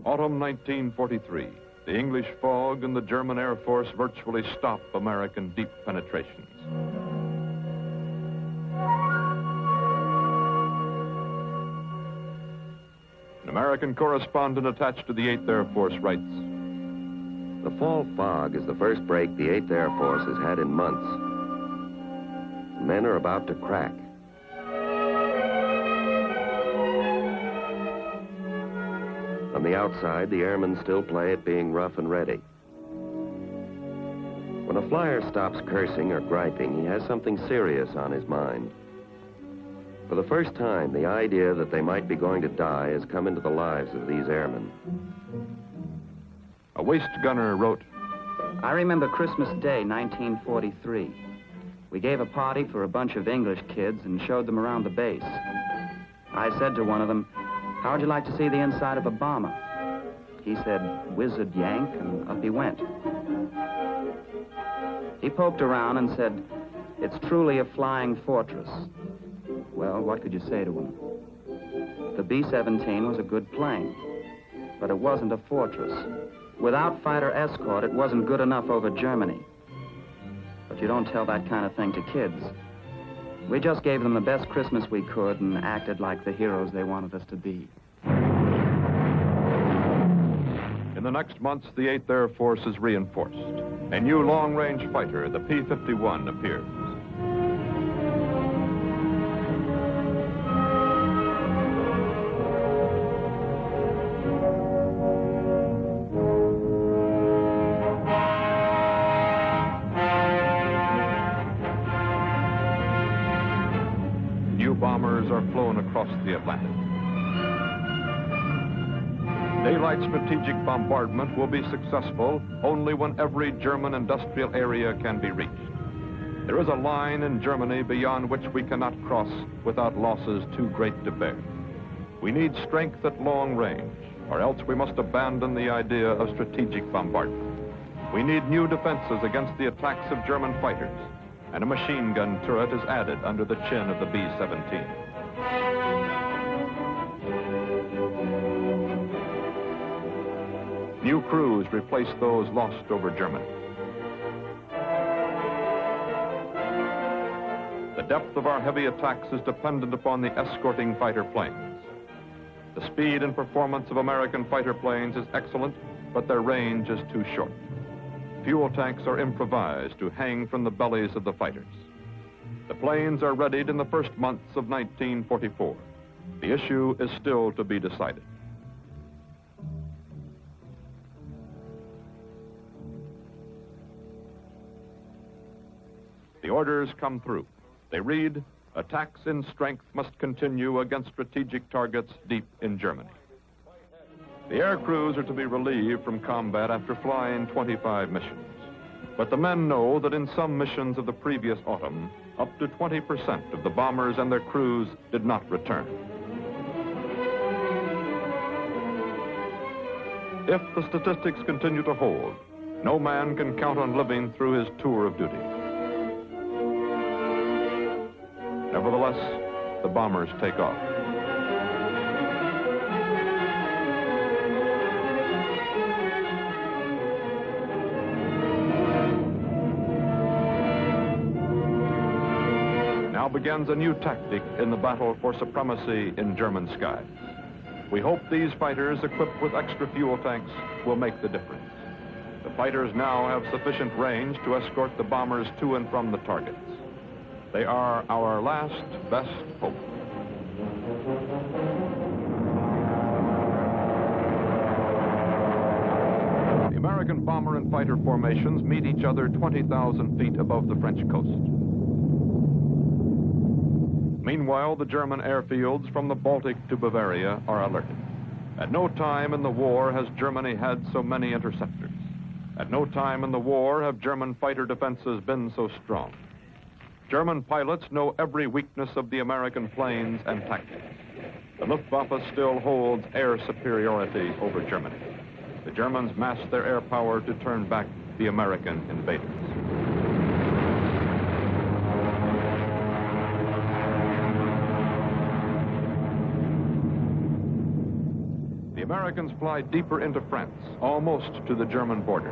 Autumn 1943. The English fog and the German Air Force virtually stop American deep penetrations. An American correspondent attached to the 8th Air Force writes, "The fall fog is the first break the 8th Air Force has had in months. Men are about to crack. On the outside, the airmen still play at being rough and ready. When a flyer stops cursing or griping, he has something serious on his mind. For the first time, the idea that they might be going to die has come into the lives of these airmen." A waist gunner wrote, "I remember Christmas Day, 1943. We gave a party for a bunch of English kids and showed them around the base. I said to one of them, 'How would you like to see the inside of a bomber?' He said, 'Wizard yank,' and up he went. He poked around and said, 'It's truly a flying fortress.' Well, what could you say to him? The B-17 was a good plane, but it wasn't a fortress. Without fighter escort, it wasn't good enough over Germany. But you don't tell that kind of thing to kids. We just gave them the best Christmas we could and acted like the heroes they wanted us to be." In the next months, the 8th Air Force is reinforced. A new long-range fighter, the P-51, appears. New bombers are flown across the Atlantic. Daylight strategic bombardment will be successful only when every German industrial area can be reached. There is a line in Germany beyond which we cannot cross without losses too great to bear. We need strength at long range, or else we must abandon the idea of strategic bombardment. We need new defenses against the attacks of German fighters, and a machine gun turret is added under the chin of the B-17. New crews replace those lost over Germany. The depth of our heavy attacks is dependent upon the escorting fighter planes. The speed and performance of American fighter planes is excellent, but their range is too short. Fuel tanks are improvised to hang from the bellies of the fighters. The planes are readied in the first months of 1944. The issue is still to be decided. The orders come through. They read, "Attacks in strength must continue against strategic targets deep in Germany." The air crews are to be relieved from combat after flying 25 missions. But the men know that in some missions of the previous autumn, up to 20% of the bombers and their crews did not return. If the statistics continue to hold, no man can count on living through his tour of duty. Nevertheless, the bombers take off. Now begins a new tactic in the battle for supremacy in German skies. We hope these fighters, equipped with extra fuel tanks, will make the difference. The fighters now have sufficient range to escort the bombers to and from the targets. They are our last best hope. The American bomber and fighter formations meet each other 20,000 feet above the French coast. Meanwhile, the German airfields from the Baltic to Bavaria are alerted. At no time in the war has Germany had so many interceptors. At no time in the war have German fighter defenses been so strong. German pilots know every weakness of the American planes and tactics. The Luftwaffe still holds air superiority over Germany. The Germans mass their air power to turn back the American invaders. The Americans fly deeper into France, almost to the German border.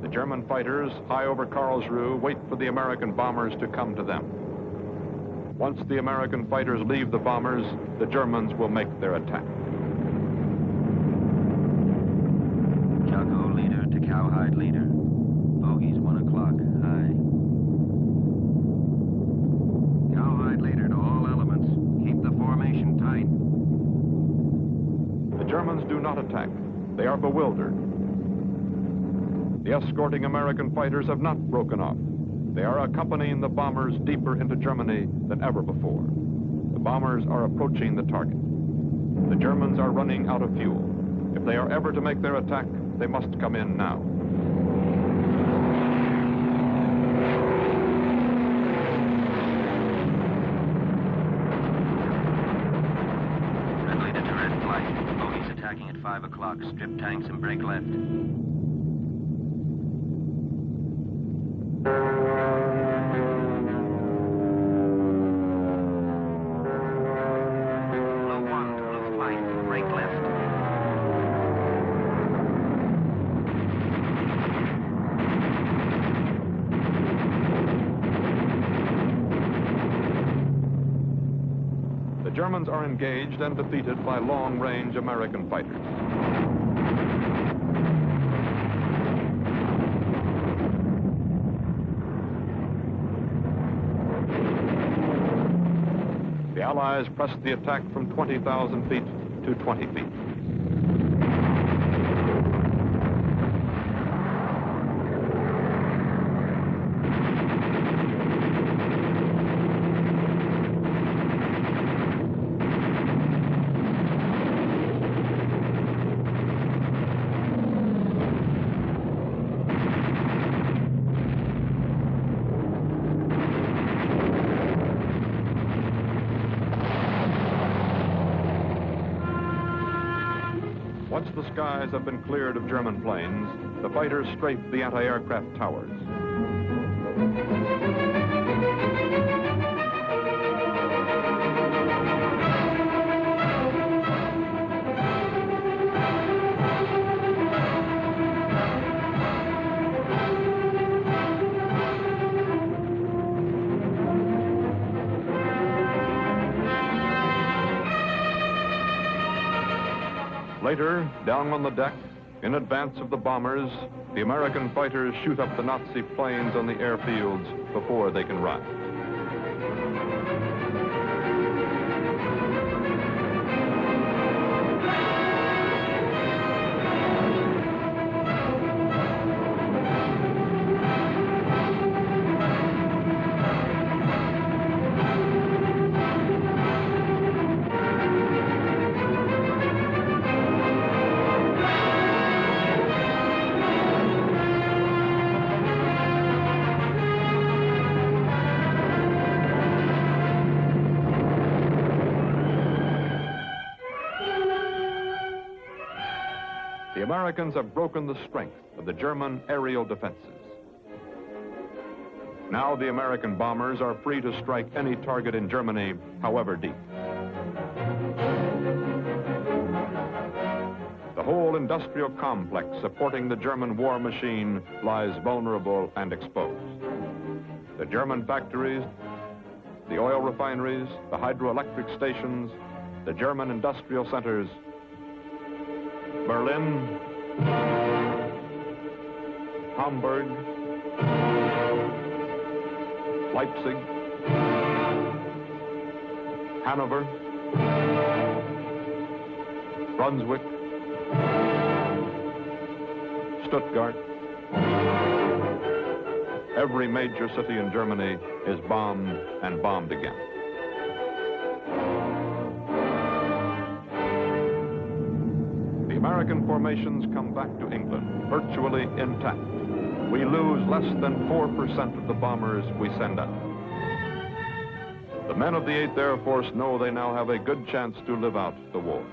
The German fighters, high over Karlsruhe, wait for the American bombers to come to them. Once the American fighters leave the bombers, the Germans will make their attack. Jocko leader to Cowhide leader. Bogey's 1 o'clock. High. Cowhide leader to all elements. Keep the formation tight. The Germans do not attack. They are bewildered. The escorting American fighters have not broken off. They are accompanying the bombers deeper into Germany than ever before. The bombers are approaching the target. The Germans are running out of fuel. If they are ever to make their attack, they must come in now. Friendly to turret flight. Bogey's attacking at 5 o'clock. Strip tanks and break left. The Germans are engaged and defeated by long-range American fighters. The Allies pressed the attack from 20,000 feet to 20 feet. Once the skies have been cleared of German planes, the fighters strafe the anti-aircraft towers. Later, down on the deck, in advance of the bombers, the American fighters shoot up the Nazi planes on the airfields before they can rise. The Americans have broken the strength of the German aerial defenses. Now the American bombers are free to strike any target in Germany, however deep. The whole industrial complex supporting the German war machine lies vulnerable and exposed. The German factories, the oil refineries, the hydroelectric stations, the German industrial centers, Berlin, Hamburg, Leipzig, Hanover, Brunswick, Stuttgart. Every major city in Germany is bombed and bombed again. The American formations come back to England virtually intact. We lose less than 4% of the bombers we send out. The men of the 8th Air Force know they now have a good chance to live out the war.